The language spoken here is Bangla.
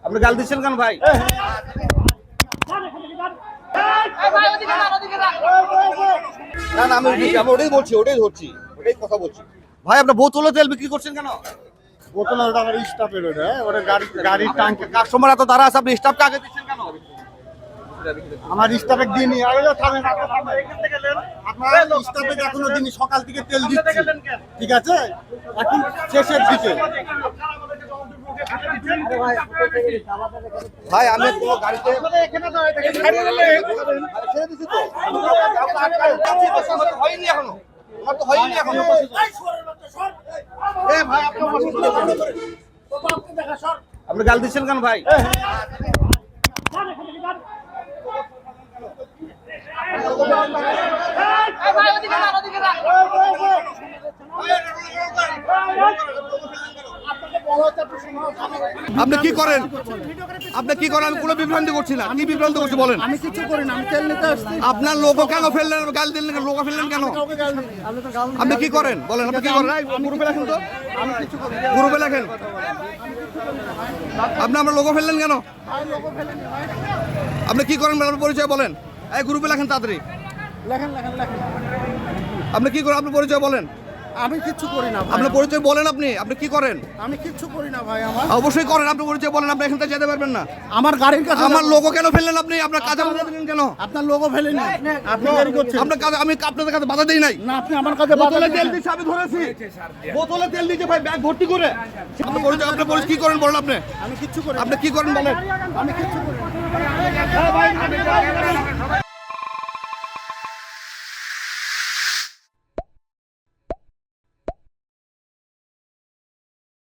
আপনি গাল দিচ্ছেন কেন ভাই? না না আমি ওটাই বলছি, ওটাই ধরছি, ওটাই কথা বলছি। ভাই আপনার বোতলে তেল বিক্রি করছেন কেন? বোতল ওটা আমার স্টাফের, ওটা গাড়ির ট্যাঙ্ক। কাস্টমার এত দ্বারা আছে, আপনি স্টাফকে আগে দিচ্ছেন কেন? আমার স্টাফে দিনই আপনার স্টাফে এখনো দিনই সকাল থেকে তেল দিচ্ছে, ঠিক আছে, এখন শেষের দিকে। ভাই আমি কোনো গাড়িতে হয়নি এখনো, আমার তো হয়নি এখনো। আপনি গাল দিচ্ছেন কেন ভাই? আপনি কি করেন? আপনি কি করেন? আমি কোনো বিভ্রান্তি করছি না। কি বিভ্রান্তি করছি বলেন? আমি কিছু করি না, আমি তেল নিতে আসছি। আপনার লোগো কেন ফেললেন? গাল দিলেন, লোগো ফেললেন কেন? আপনি কি করেন বলেন? আপনি কি করেন? গ্রুপে লেখেন তো, আমি কিছু করি না। গ্রুপে লেখেন। আপনি আমার লোগো ফেললেন কেন? আপনি কি করেন? আপনার পরিচয় বলেন। এই গ্রুপে লেখেন তাড়াতাড়ি। লেখেন লেখেন লেখেন। আপনি কি করেন? আপনার পরিচয় বলেন। আমি কিচ্ছু করি না ভাই। আপনার পরিচয় বলেন। আপনি কি করেন? আমি কিচ্ছু করি না ভাই। আমার অবশ্যই করেন। আপনার পরিচয় বলেন। আপনি এখান থেকে যেতে পারবেন না। আমার গাড়ির কাছে আমার লোগো কেন ফেললেন আপনি? আপনার কাজে বাধা দিলেন কেন? আপনার লোগো ফেলেনি, আপনি গাড়ি করছেন। আপনার কাজে আমি আপনাদের কাছে বাধা দেই নাই। না, আপনি আমার কাছে বোতলে তেল দিচ্ছে, আমি ধরেছি। বোতলে তেল দিচ্ছে ভাই, ব্যাগ ভর্তি করে। আপনার পরিচয়, আপনার পরিচয় কি করেন বলেন আপনি? আমি কিচ্ছু করি না। আপনি কি করেন বলেন? আমি কিচ্ছু করি না।